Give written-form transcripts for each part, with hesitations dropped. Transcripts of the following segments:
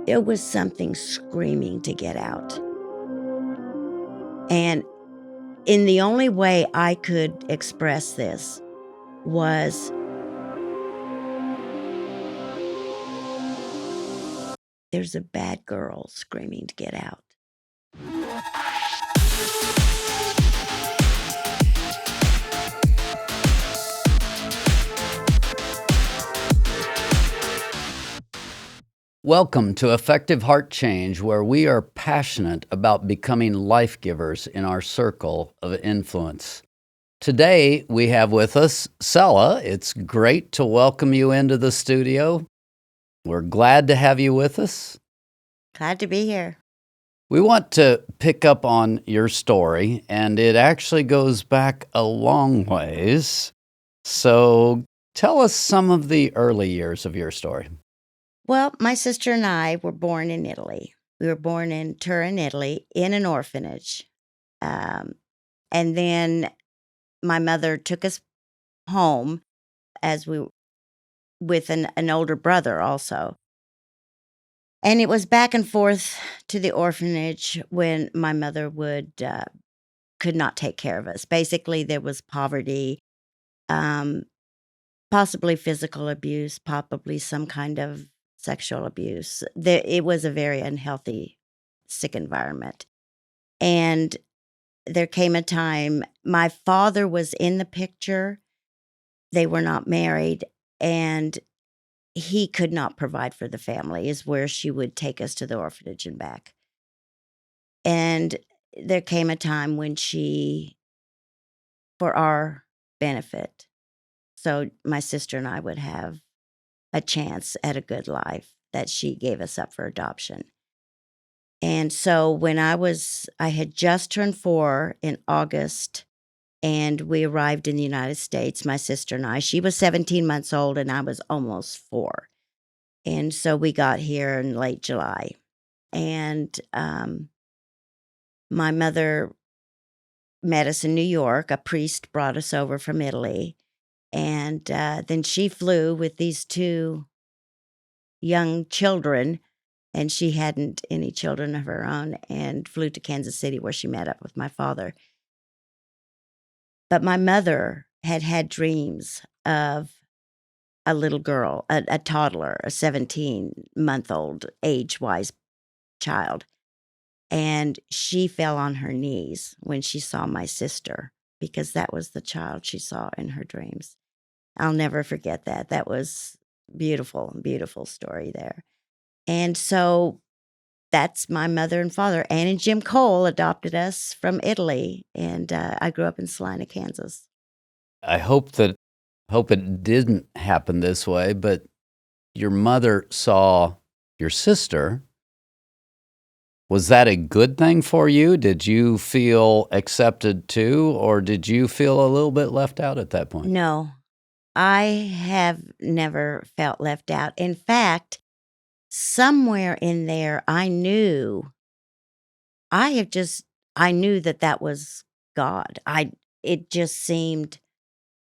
It was something screaming to get out. And in the only way I could express this was there's a bad girl screaming to get out. Welcome to Effective Heart Change, where we are passionate about becoming life givers in our circle of influence. Today, we have with us Cella. It's great to welcome you into the studio. We're glad to have you with us. Glad to be here. We want to pick up on your story, and it actually goes back a long ways. So tell us some of the early years of your story. Well, my sister and I were born in Italy. We were born in Turin, Italy, in an orphanage. And then my mother took us home as we with an older brother also. And it was back and forth to the orphanage when my mother could not take care of us. Basically, there was poverty, possibly physical abuse, possibly some kind of sexual abuse. It was a very unhealthy, sick environment. And there came a time my father was in the picture. They were not married, and he could not provide for the family, is where she would take us to the orphanage and back. And there came a time when she, for our benefit, so my sister and I would have a chance at a good life, that she gave us up for adoption. And so when I had just turned 4 in August, and we arrived in the United States, my sister and I. She was 17 months old, and I was almost 4. And so we got here in late July. And my mother met us in New York. A priest brought us over from Italy. And then she flew with these 2 young children, and she hadn't any children of her own, and flew to Kansas City, where she met up with my father. But my mother had had dreams of a little girl, a toddler, a 17-month-old age-wise child. And she fell on her knees when she saw my sister, because that was the child she saw in her dreams. I'll never forget that. That was beautiful, beautiful story there. And so that's my mother and father. Ann and Jim Cole adopted us from Italy, and I grew up in Salina, Kansas. I hope it didn't happen this way, but your mother saw your sister. Was that a good thing for you? Did you feel accepted too, or did you feel a little bit left out at that point? No, I have never felt left out. In fact, somewhere in there, I knew that was God. It just seemed,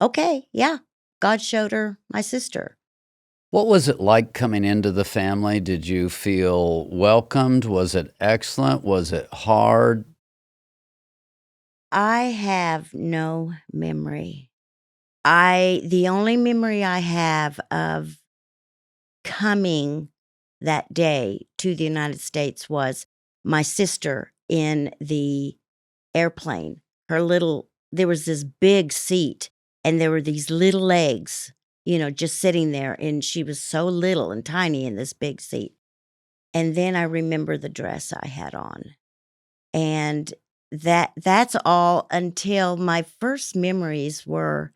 okay, yeah, God showed her my sister. What was it like coming into the family? Did you feel welcomed? Was it excellent? Was it hard? I have no memory. The only memory I have of coming that day to the United States was my sister in the airplane. There was this big seat, and there were these little legs, just sitting there, and she was so little and tiny in this big seat. And then I remember the dress I had on. And that's all, until my first memories were,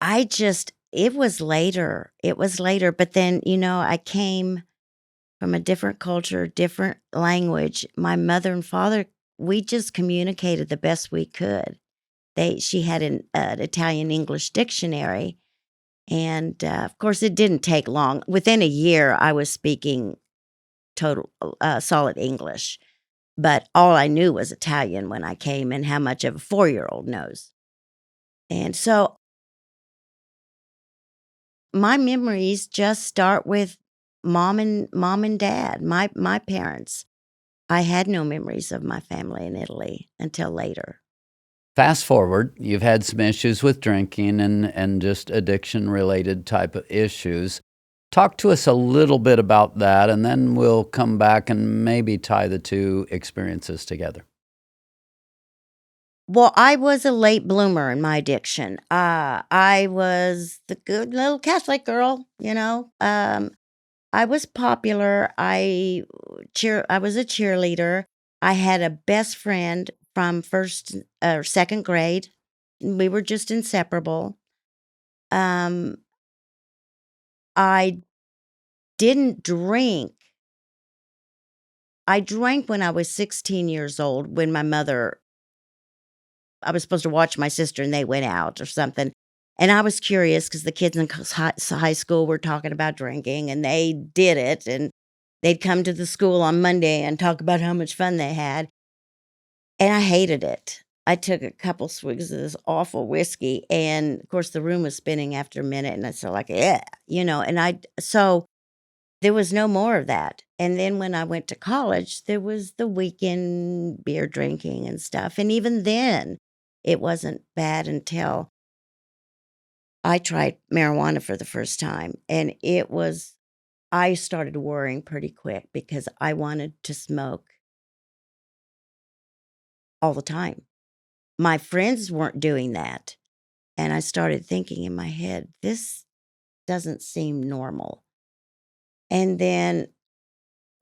it was later. It was later. But then, I came from a different culture, different language. My mother and father, we just communicated the best we could. She had an Italian-English dictionary. And of course, it didn't take long. Within a year, I was speaking solid English. But all I knew was Italian when I came, and how much of a 4-year-old knows. And so my memories just start with mom and dad, my parents. I had no memories of my family in Italy until later. Fast forward, you've had some issues with drinking and just addiction-related type of issues. Talk to us a little bit about that, and then we'll come back and maybe tie the two experiences together. Well, I was a late bloomer in my addiction. I was the good little Catholic girl, you know. I was popular. I was a cheerleader. I had a best friend from first or second grade. We were just inseparable. Um, I didn't drink. I drank when I was 16 years old when I was supposed to watch my sister and they went out or something. And I was curious because the kids in high school were talking about drinking and they did it. And they'd come to the school on Monday and talk about how much fun they had. And I hated it. I took a couple swigs of this awful whiskey. And of course, the room was spinning after a minute. And I said, like, yeah, so there was no more of that. And then when I went to college, there was the weekend beer drinking and stuff. And even then, it wasn't bad until I tried marijuana for the first time. And I started worrying pretty quick because I wanted to smoke all the time. My friends weren't doing that. And I started thinking in my head, this doesn't seem normal. And then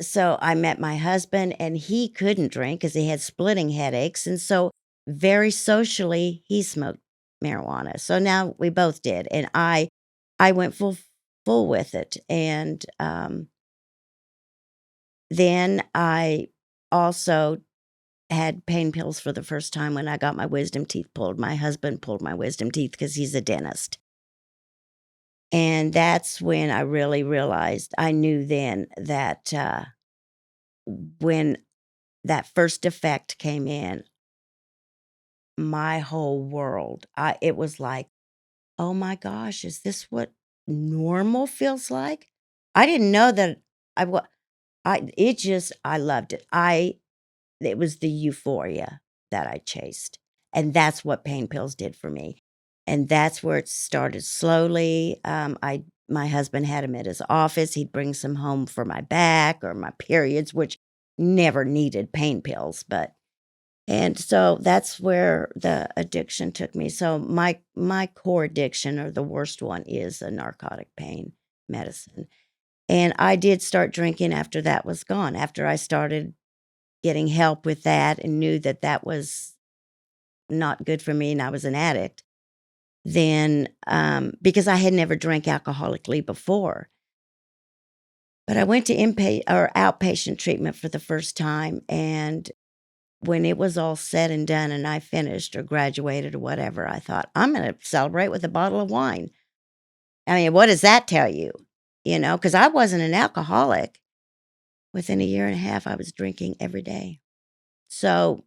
So I met my husband and he couldn't drink because he had splitting headaches. And so very socially, he smoked marijuana. So now we both did. And I went full with it. And then I also had pain pills for the first time when I got my wisdom teeth pulled. My husband pulled my wisdom teeth because he's a dentist. And that's when I really realized I knew then that when that first effect came in, my whole world, it was like, "Oh my gosh, is this what normal feels like?" I didn't know that I wa I loved it. It was the euphoria that I chased, and that's what pain pills did for me, and that's where it started slowly. My husband had them at his office. He'd bring some home for my back or my periods, which never needed pain pills, and so that's where the addiction took me. So my core addiction, or the worst one, is a narcotic pain medicine. And I did start drinking after that was gone. After I started getting help with that and knew that that was not good for me and I was an addict, then because I had never drank alcoholically before. But I went to outpatient treatment for the first time, and when it was all said and done and I finished or graduated or whatever, I thought, I'm going to celebrate with a bottle of wine. I mean, what does that tell you? Because I wasn't an alcoholic. Within a year and a half, I was drinking every day. So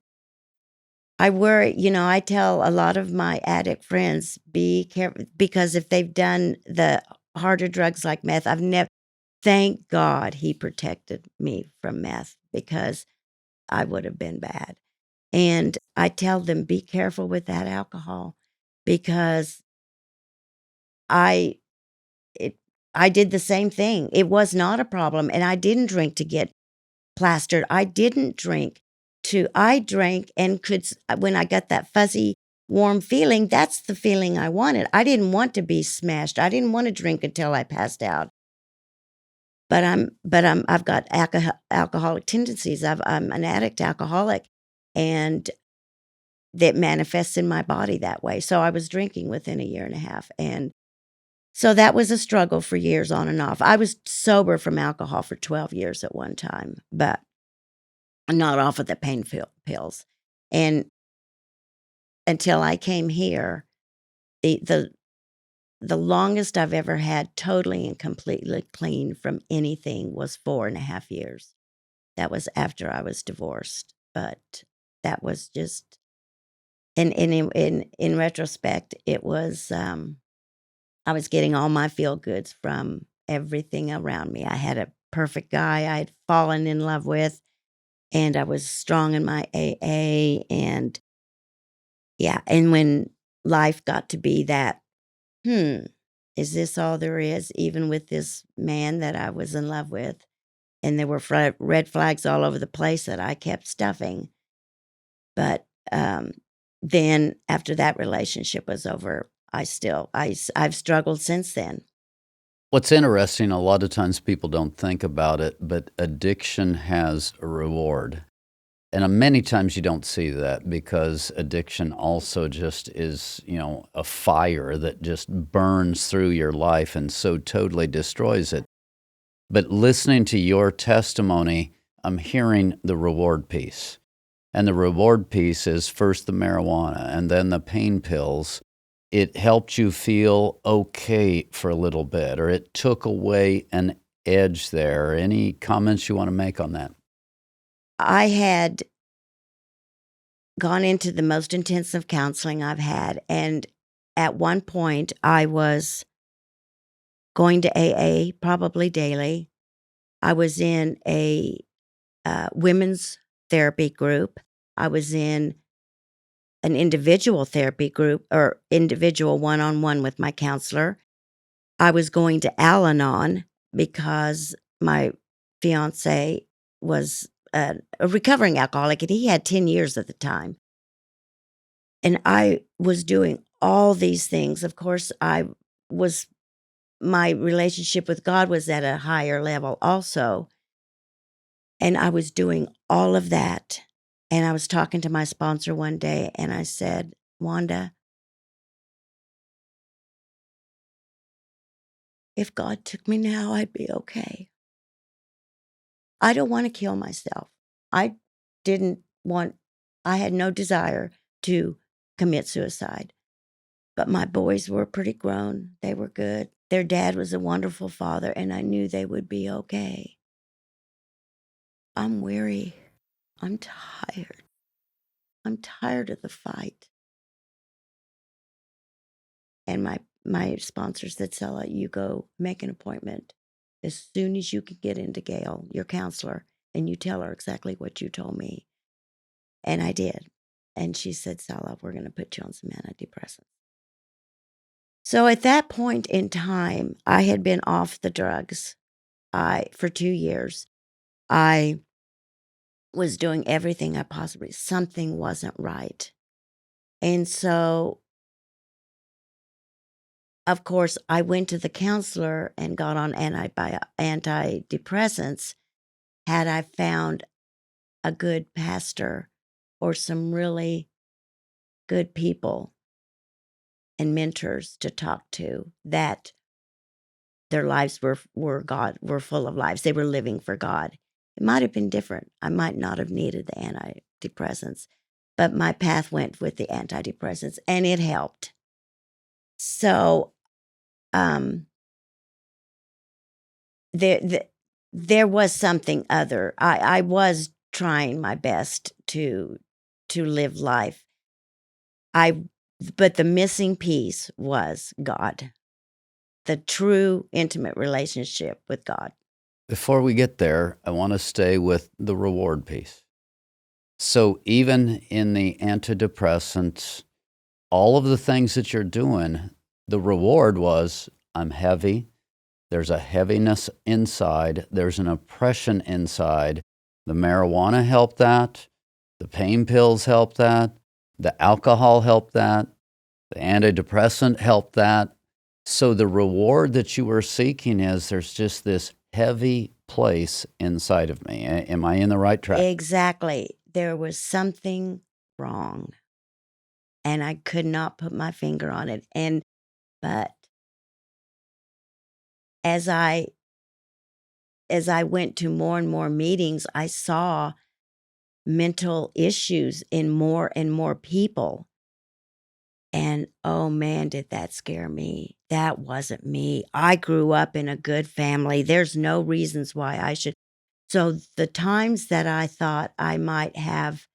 I worry, I tell a lot of my addict friends, be careful, because if they've done the harder drugs like meth, thank God he protected me from meth because I would have been bad. And I tell them, be careful with that alcohol because I it I did the same thing. It was not a problem, and I didn't drink to get plastered. I drank and when I got that fuzzy, warm feeling, that's the feeling I wanted. I didn't want to be smashed. I didn't want to drink until I passed out. I've got alcoholic tendencies. I'm an addict alcoholic, and that manifests in my body that way. So I was drinking within a year and a half. And so that was a struggle for years on and off. I was sober from alcohol for 12 years at one time, but not off of the pills. And until I came here, the the longest I've ever had totally and completely clean from anything was 4.5 years. That was after I was divorced. But that was just, and in retrospect, it was I was getting all my feel goods from everything around me. I had a perfect guy I had fallen in love with, and I was strong in my AA. And yeah, and when life got to be that, is this all there is, even with this man that I was in love with? And there were red flags all over the place that I kept stuffing. But then after that relationship was over, I've struggled since then. What's interesting, a lot of times people don't think about it, but addiction has a reward. And many times you don't see that because addiction also just is, a fire that just burns through your life and so totally destroys it. But listening to your testimony, I'm hearing the reward piece. And the reward piece is first the marijuana and then the pain pills. It helped you feel okay for a little bit, or it took away an edge there. Any comments you want to make on that? I had gone into the most intensive counseling I've had. And at one point, I was going to AA probably daily. I was in a women's therapy group. I was in an individual therapy group or individual one on one with my counselor. I was going to Al Anon because my fiance was a recovering alcoholic and he had 10 years at the time. And I was doing all these things. Of course, my relationship with God was at a higher level also. And I was doing all of that. And I was talking to my sponsor one day and I said, Wanda, if God took me now, I'd be okay. I don't want to kill myself. I didn't want, I had no desire to commit suicide. But my boys were pretty grown. They were good. Their dad was a wonderful father, and I knew they would be okay. I'm weary. I'm tired. I'm tired of the fight. And my sponsor said, Cella, you go make an appointment as soon as you can get into Gail, your counselor, and you tell her exactly what you told me. And I did. And she said, Cella, we're going to put you on some antidepressants. So at that point in time, I had been off the drugs for 2 years. I was doing everything I possibly, something wasn't right. And so, of course, I went to the counselor and got on antidepressants had I found a good pastor or some really good people and mentors to talk to that their lives were full of lives. They were living for God. It might have been different. I might not have needed the antidepressants, but my path went with the antidepressants and it helped. So there was something other. I was trying my best to live life. But the missing piece was God, the true intimate relationship with God. Before we get there, I want to stay with the reward piece. So even in the antidepressants, all of the things that you're doing, the reward was, I'm heavy. There's a heaviness inside. There's an oppression inside. The marijuana helped that. The pain pills helped that. The alcohol helped that. The antidepressant helped that. So the reward that you were seeking is there's just this heavy place inside of me. Am I in the right track? Exactly. There was something wrong. And I could not put my finger on it. But as I went to more and more meetings, I saw mental issues in more and more people. And oh man, did that scare me. That wasn't me. I grew up in a good family. There's no reasons why I should. So the times that I thought I might have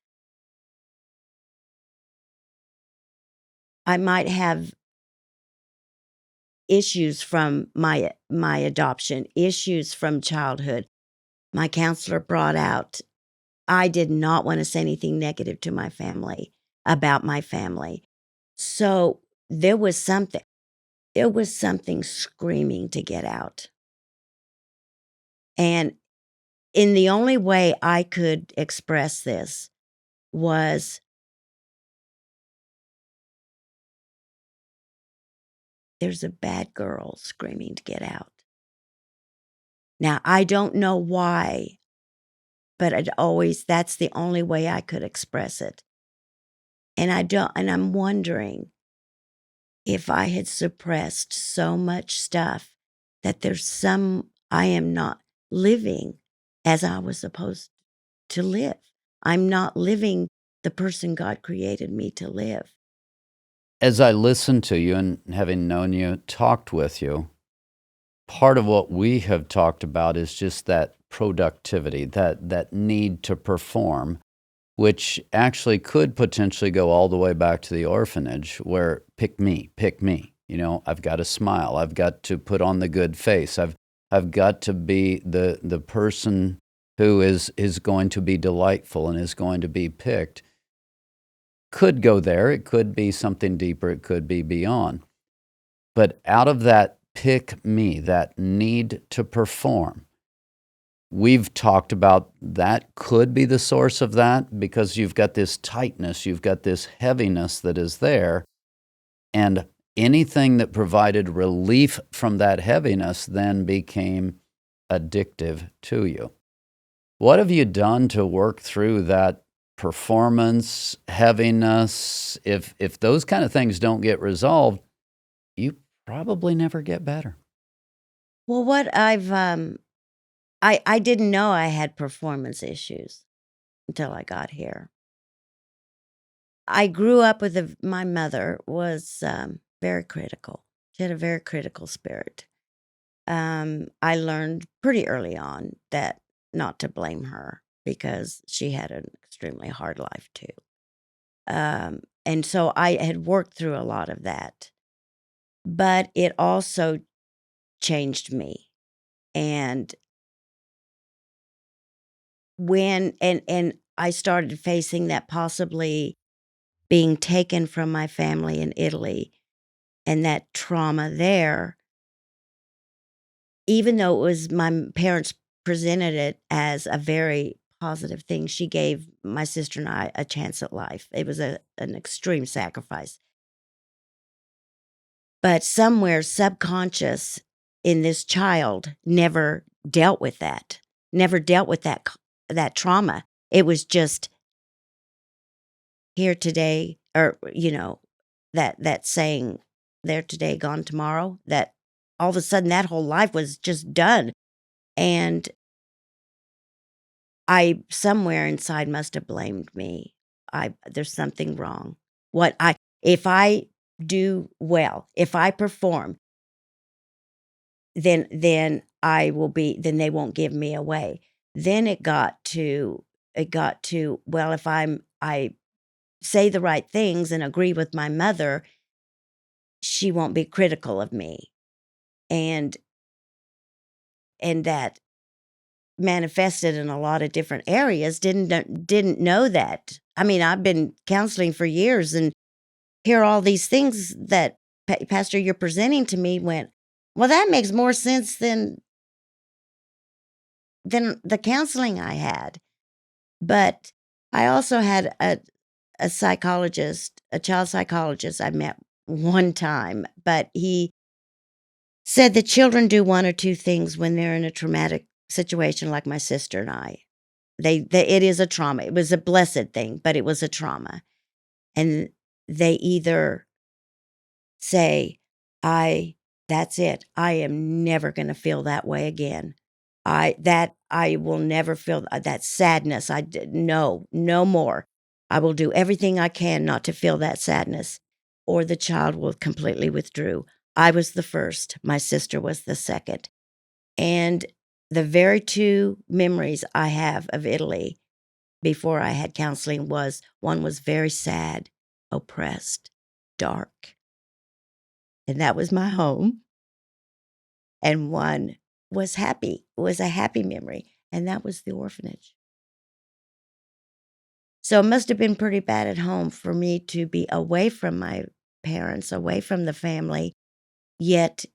issues from my adoption, issues from childhood. My counselor brought out, I did not want to say anything negative to my family about my family. So there was something screaming to get out. And in the only way I could express this was, there's a bad girl screaming to get out. Now, I don't know why, but that's the only way I could express it. And I'm wondering if I had suppressed so much stuff that I am not living as I was supposed to live. I'm not living the person God created me to live. As I listened to you and having known you, talked with you, part of what we have talked about is just that productivity, that need to perform, which actually could potentially go all the way back to the orphanage where pick me. You know, I've got to smile. I've got to put on the good face. I've got to be the person who is going to be delightful and is going to be picked. Could go there. It could be something deeper. It could be beyond. But out of that pick me, that need to perform, we've talked about that could be the source of that because you've got this tightness, you've got this heaviness that is there. And anything that provided relief from that heaviness then became addictive to you. What have you done to work through that performance, heaviness? If those kind of things don't get resolved, you probably never get better. Well, what I didn't know I had performance issues until I got here. I grew up with my mother was very critical. She had a very critical spirit. I learned pretty early on that not to blame her because she had an extremely hard life too. And so I had worked through a lot of that, but it also changed me. And and I started facing that possibly being taken from my family in Italy and that trauma there, even though it was my parents presented it as a very positive thing. She gave my sister and I a chance at life. It was an extreme sacrifice. But somewhere subconscious in this child never dealt with that, that trauma. It was just here today, or, that saying, there today, gone tomorrow, that all of a sudden that whole life was just done. And I, somewhere inside, must have blamed me. There's something wrong. If I do well, if I perform, then then they won't give me away. Then it got to, well, if I say the right things and agree with my mother, she won't be critical of me. And that manifested in a lot of different areas. Didn't know that. I mean, I've been counseling for years and hear all these things that Pastor you're presenting to me went, well, that makes more sense than the counseling I had. But I also had a psychologist, a child psychologist I met one time, but he said that children do one or two things when they're in a traumatic situation like my sister and I. It is a trauma. It was a blessed thing, but it was a trauma. And they either say, that's it. I am never going to feel that way again. I will never feel that sadness. No more. I will do everything I can not to feel that sadness. Or the child will completely withdraw. I was the first. My sister was the second. And the very two memories I have of Italy before I had counseling one was very sad, oppressed, dark. And that was my home. and one was happy, was a happy memory, and that was the orphanage. So it must have been pretty bad at home for me to be away from my parents, away from the family, yet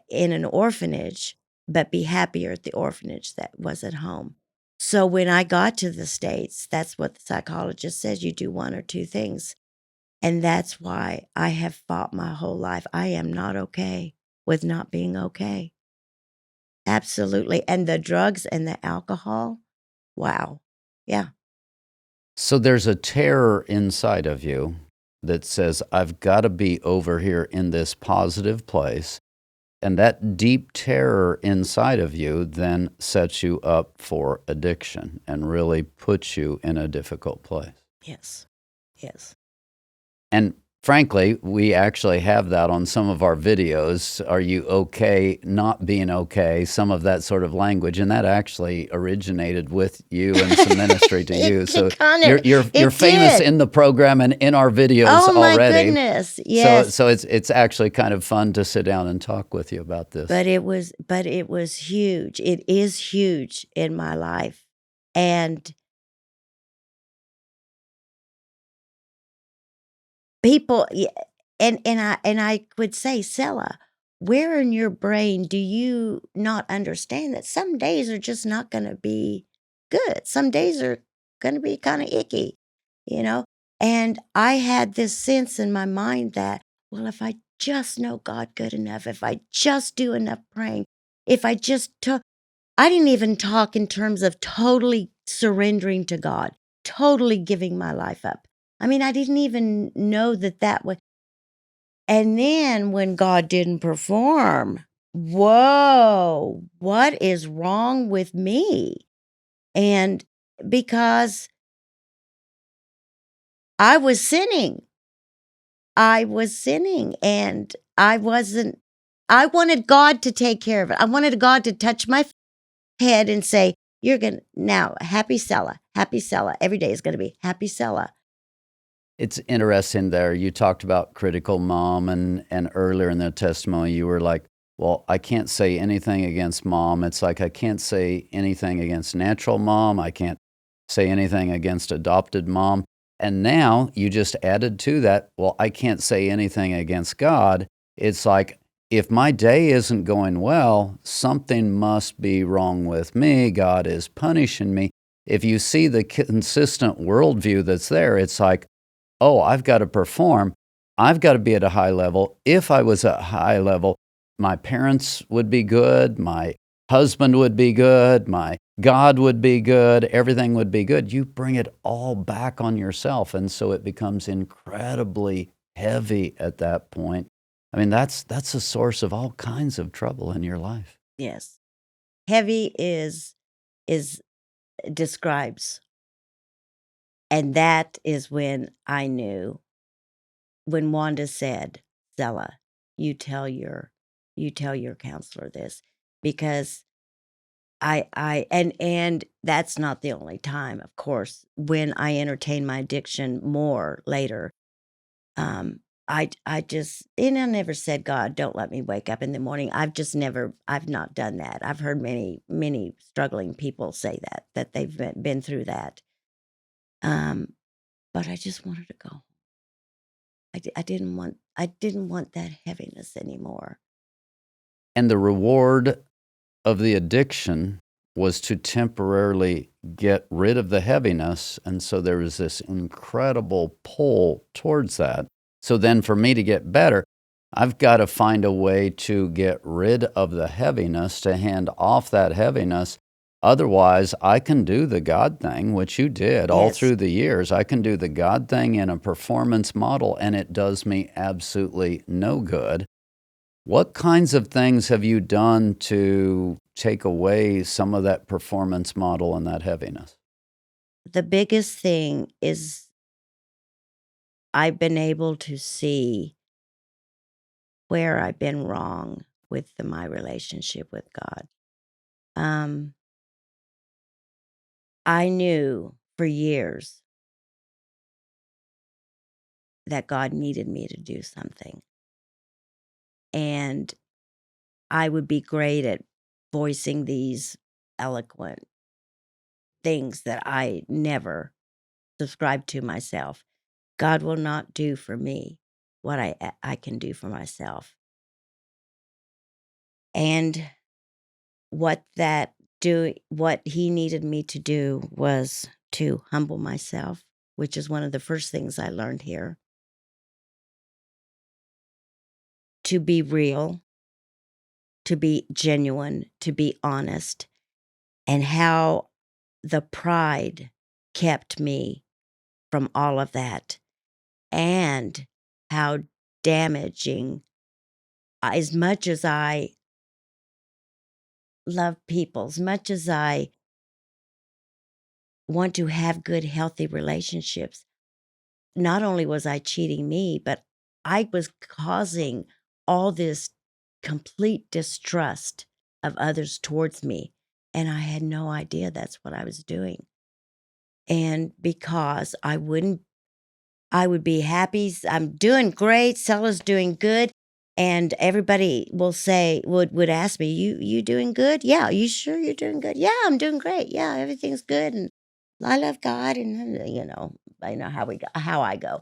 in an orphanage, but be happier at the orphanage that was at home. So when I got to the States, that's what the psychologist says, you do one or two things. And that's why I have fought my whole life. I am not okay with not being okay. Absolutely. And the drugs and the alcohol, wow. Yeah. So there's a terror inside of you that says, I've got to be over here in this positive place. And that deep terror inside of you then sets you up for addiction and really puts you in a difficult place. Yes. Yes. And frankly, we actually have that on some of our videos. Are you okay not being okay? Some of that sort of language. And that actually originated with you and some ministry to you. So you're famous in the program and in our videos oh, my already. Goodness. Yes. So it's actually kind of fun to sit down and talk with you about this. But it was huge. It is huge in my life. And people, and I would say, Cella, where in your brain do you not understand that some days are just not going to be good? Some days are going to be kind of icky, you know? And I had this sense in my mind that, well, if I just know God good enough, if I just do enough praying, if I just took, I didn't even talk in terms of totally surrendering to God, totally giving my life up. I mean, I didn't even know that was. And then when God didn't perform, whoa, what is wrong with me? And because I was sinning, and I wanted God to take care of it. I wanted God to touch my head and say, you're going to now happy Cella. Every day is going to be happy Cella. It's interesting there. You talked about critical mom, and earlier in the testimony, you were like, well, I can't say anything against mom. It's like I can't say anything against natural mom. I can't say anything against adopted mom. And now you just added to that, well, I can't say anything against God. It's like, if my day isn't going well, something must be wrong with me. God is punishing me. If you see the consistent worldview that's there, it's like, oh, I've got to perform. I've got to be at a high level. If I was at a high level, my parents would be good, my husband would be good, my God would be good, everything would be good. You bring it all back on yourself, and so it becomes incredibly heavy at that point. I mean, that's a source of all kinds of trouble in your life. Yes. Heavy is describes. And that is when I knew, when Wanda said, Cella, you tell your counselor this, because and that's not the only time, of course. When I entertained my addiction more later, I just, and I never said, God, don't let me wake up in the morning. I've not done that. I've heard many struggling people say that they've been through that. But I just wanted to go. I didn't want that heaviness anymore. And the reward of the addiction was to temporarily get rid of the heaviness. And so there was this incredible pull towards that. So then for me to get better, I've got to find a way to get rid of the heaviness, to hand off that heaviness. Otherwise, I can do the God thing, which you did all Yes. through the years. I can do the God thing in a performance model, and it does me absolutely no good. What kinds of things have you done to take away some of that performance model and that heaviness? The biggest thing is I've been able to see where I've been wrong with my relationship with God. I knew for years that God needed me to do something. And I would be great at voicing these eloquent things that I never subscribed to myself. God will not do for me what I can do for myself. And what he needed me to do was to humble myself, which is one of the first things I learned here. To be real, to be genuine, to be honest, and how the pride kept me from all of that, and how damaging, as much as I love people, as much as I want to have good, healthy relationships, not only was I cheating me, but I was causing all this complete distrust of others towards me. And I had no idea that's what I was doing. And because I would be happy. I'm doing great. Cella's doing good. And everybody would ask me, you doing good? Yeah. You sure you're doing good? Yeah, I'm doing great. Yeah, everything's good. And I love God. And I know how I go.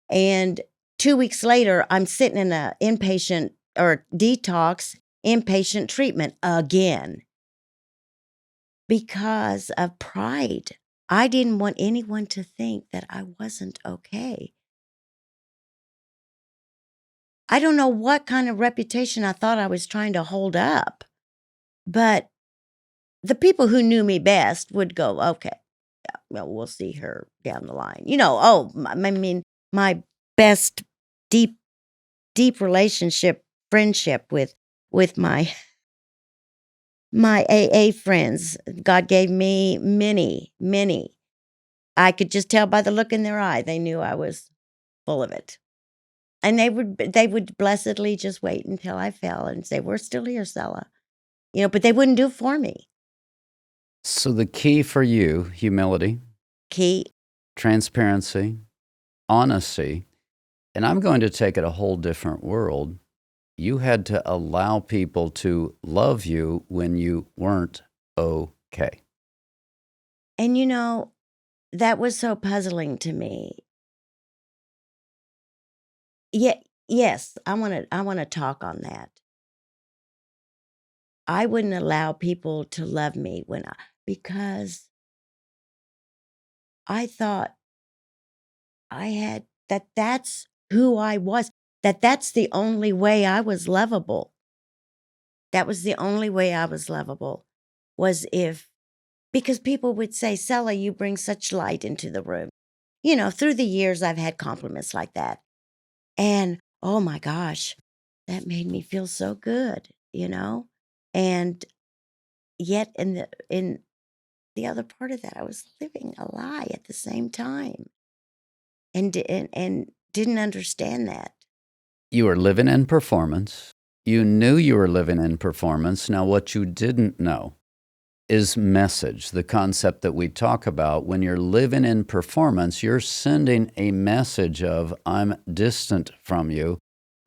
And 2 weeks later, I'm sitting in a inpatient or detox inpatient treatment again because of pride. I didn't want anyone to think that I wasn't okay. I don't know what kind of reputation I thought I was trying to hold up, but the people who knew me best would go, okay, yeah, well, we'll see her down the line. My best deep, deep friendship with my AA friends. God gave me many, many. I could just tell by the look in their eye. They knew I was full of it. And they would blessedly just wait until I fell and say, "We're still here, Cella." But they wouldn't do it for me. So the key for you, humility, Key. transparency, honesty, and I'm going to take it a whole different world. You had to allow people to love you when you weren't okay. And that was so puzzling to me. Yeah, yes, I want to talk on that. I wouldn't allow people to love me because I thought that's who I was, that's the only way I was lovable. That was the only way I was lovable, was because people would say, "Cella, you bring such light into the room." Through the years, I've had compliments like that. And oh my gosh, that made me feel so good. And yet in the other part of that, I was living a lie at the same time and didn't understand that. You were living in performance. You knew you were living in performance. Now, what you didn't know is message, the concept that we talk about. When you're living in performance, you're sending a message of, I'm distant from you,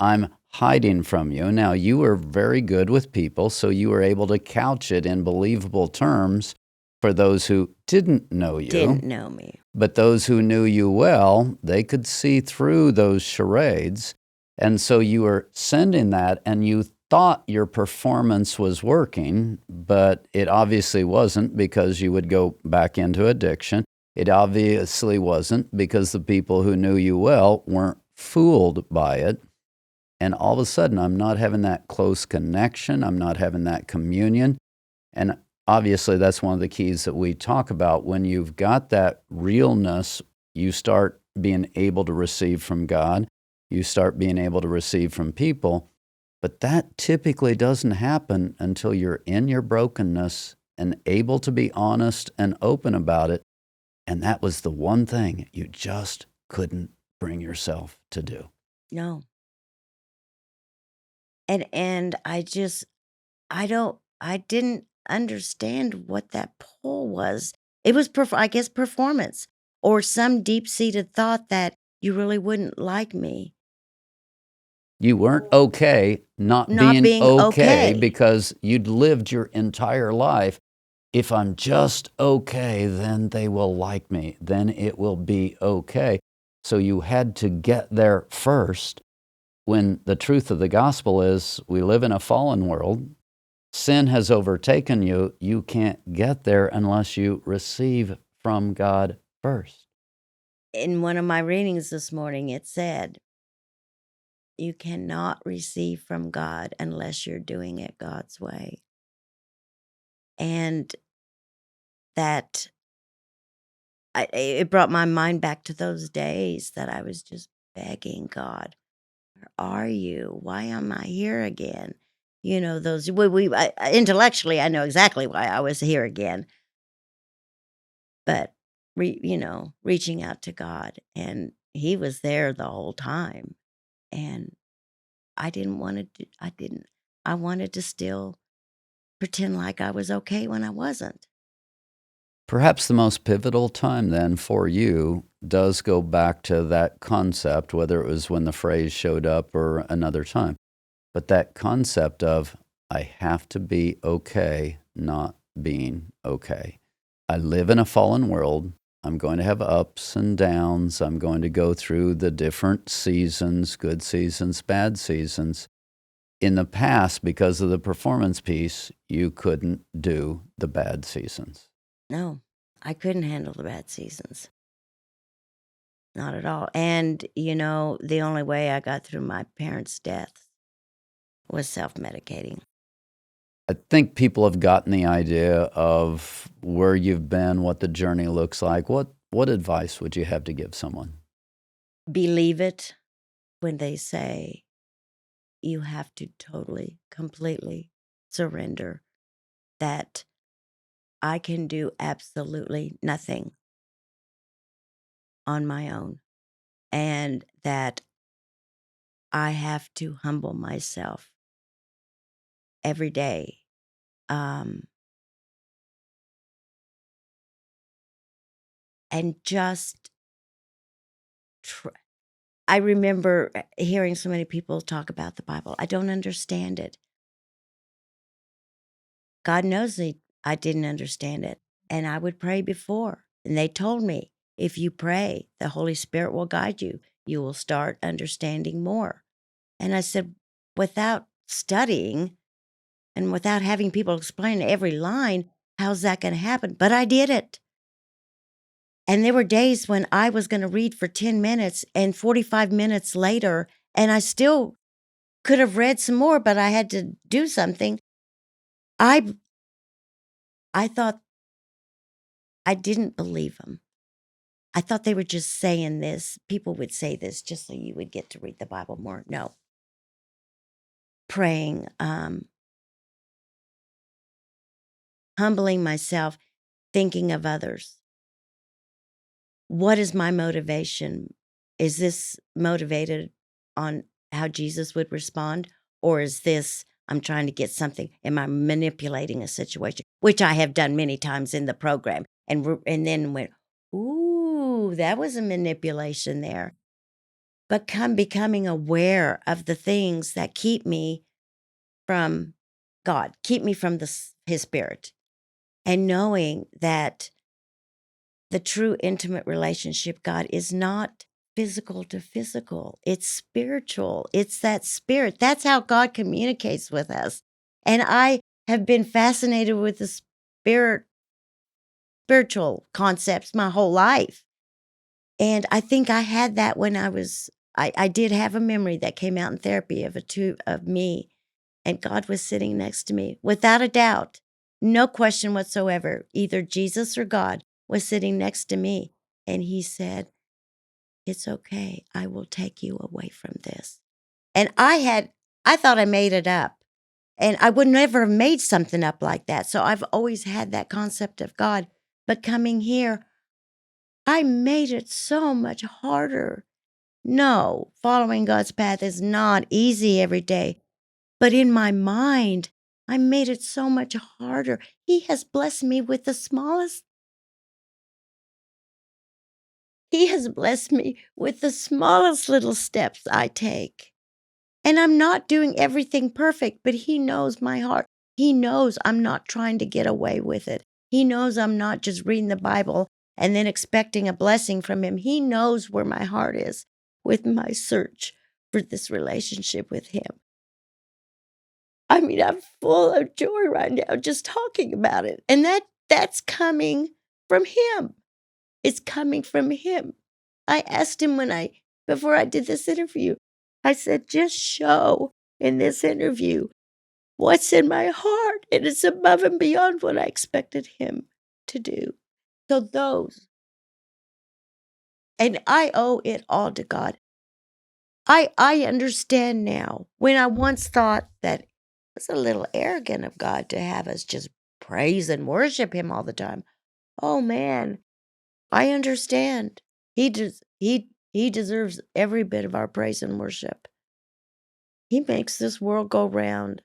I'm hiding from you. Now, you were very good with people, so you were able to couch it in believable terms for those who didn't know you. Didn't know me. But those who knew you well, they could see through those charades. And so you were sending that, and you thought your performance was working, but it obviously wasn't, because you would go back into addiction. It obviously wasn't because the people who knew you well weren't fooled by it. And all of a sudden, I'm not having that close connection. I'm not having that communion. And obviously, that's one of the keys that we talk about. When you've got that realness, you start being able to receive from God. You start being able to receive from people. But that typically doesn't happen until you're in your brokenness and able to be honest and open about it. And that was the one thing you just couldn't bring yourself to do. No. And I didn't understand what that pull was. It was, I guess, performance, or some deep-seated thought that you really wouldn't like me. You weren't okay not not being being okay okay. because you'd lived your entire life. If I'm just okay, then they will like me. Then it will be okay. So you had to get there first, when the truth of the gospel is we live in a fallen world. Sin has overtaken you. You can't get there unless you receive from God first. In one of my readings this morning, it said, you cannot receive from God unless you're doing it God's way. And that it brought my mind back to those days that I was just begging God, where are you? Why am I here again? Those intellectually, I know exactly why I was here again, but reaching out to God, and He was there the whole time, and I didn't want to. I didn't. I wanted to still pretend like I was okay when I wasn't. Perhaps the most pivotal time then for you does go back to that concept, whether it was when the phrase showed up or another time. But that concept of, I have to be okay not being okay. I live in a fallen world. I'm going to have ups and downs. I'm going to go through the different seasons, good seasons, bad seasons. In the past, because of the performance piece, you couldn't do the bad seasons. No, I couldn't handle the bad seasons. Not at all. And, the only way I got through my parents' deaths was self-medicating. I think people have gotten the idea of where you've been, what the journey looks like. What advice would you have to give someone? Believe it when they say you have to totally, completely surrender, that I can do absolutely nothing on my own, and that I have to humble myself every day. And just I remember hearing so many people talk about the Bible. I don't understand it. God knows I didn't understand it. And I would pray before. And they told me, if you pray, the Holy Spirit will guide you. You will start understanding more. And I said, without studying and without having people explain every line, how's that going to happen? But I did it. And there were days when I was going to read for 10 minutes and 45 minutes later, and I still could have read some more, but I had to do something. I thought I didn't believe them. I thought they were just saying this. People would say this just so you would get to read the Bible more. No. Praying, humbling myself, thinking of others. What is my motivation? Is this motivated on how Jesus would respond? Or is this, I'm trying to get something? Am I manipulating a situation? Which I have done many times in the program. And then went, ooh, that was a manipulation there. But becoming aware of the things that keep me from God, keep me from His Spirit, and knowing that the true intimate relationship, God, is not physical to physical. It's spiritual. It's that spirit. That's how God communicates with us. And I have been fascinated with the spiritual concepts my whole life. And I think I had that when I did have a memory that came out in therapy of me, and God was sitting next to me without a doubt, no question whatsoever. Either Jesus or God was sitting next to me. And He said, it's okay. I will take you away from this. And I thought I made it up. And I would never have made something up like that. So I've always had that concept of God. But coming here, I made it so much harder. No, following God's path is not easy every day. But in my mind, I made it so much harder. He has blessed me with the smallest. He has blessed me with the smallest little steps I take. And I'm not doing everything perfect, but He knows my heart. He knows I'm not trying to get away with it. He knows I'm not just reading the Bible and then expecting a blessing from Him. He knows where my heart is with my search for this relationship with Him. I mean, I'm full of joy right now just talking about it. And that's coming from Him. It's coming from Him. I asked Him before I did this interview, I said, just show in this interview what's in my heart. And it's above and beyond what I expected Him to do. So and I owe it all to God. I understand now. When I once thought that it was a little arrogant of God to have us just praise and worship Him all the time. Oh man, I understand. He deserves every bit of our praise and worship. He makes this world go round.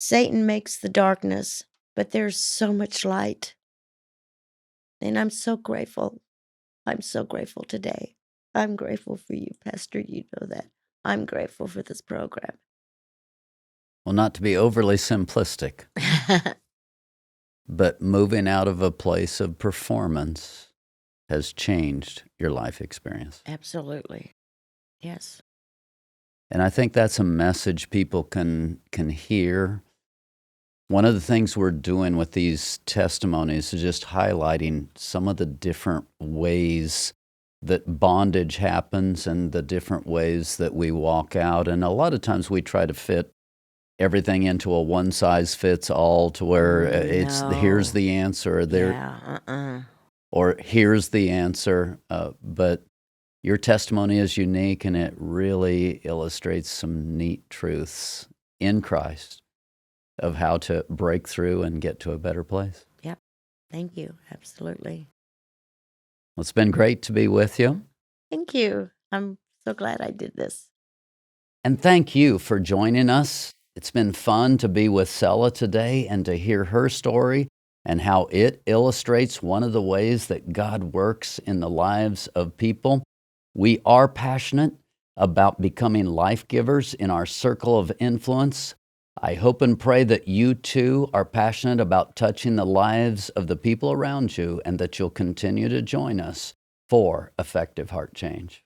Satan makes the darkness, but there's so much light. And I'm so grateful. I'm so grateful today. I'm grateful for you, Pastor. You know that. I'm grateful for this program. Well, not to be overly simplistic, but moving out of a place of performance has changed your life experience. Absolutely. Yes. And I think that's a message people can hear. One of the things we're doing with these testimonies is just highlighting some of the different ways that bondage happens and the different ways that we walk out. And a lot of times we try to fit everything into a one-size-fits-all to where it's here's the answer, or here's the answer. But your testimony is unique, and it really illustrates some neat truths in Christ of how to break through and get to a better place. Yep. Thank you. Absolutely. Well, it's been great to be with you. Thank you. I'm so glad I did this. And thank you for joining us. It's been fun to be with Cella today and to hear her story and how it illustrates one of the ways that God works in the lives of people. We are passionate about becoming life givers in our circle of influence. I hope and pray that you too are passionate about touching the lives of the people around you and that you'll continue to join us for effective heart change.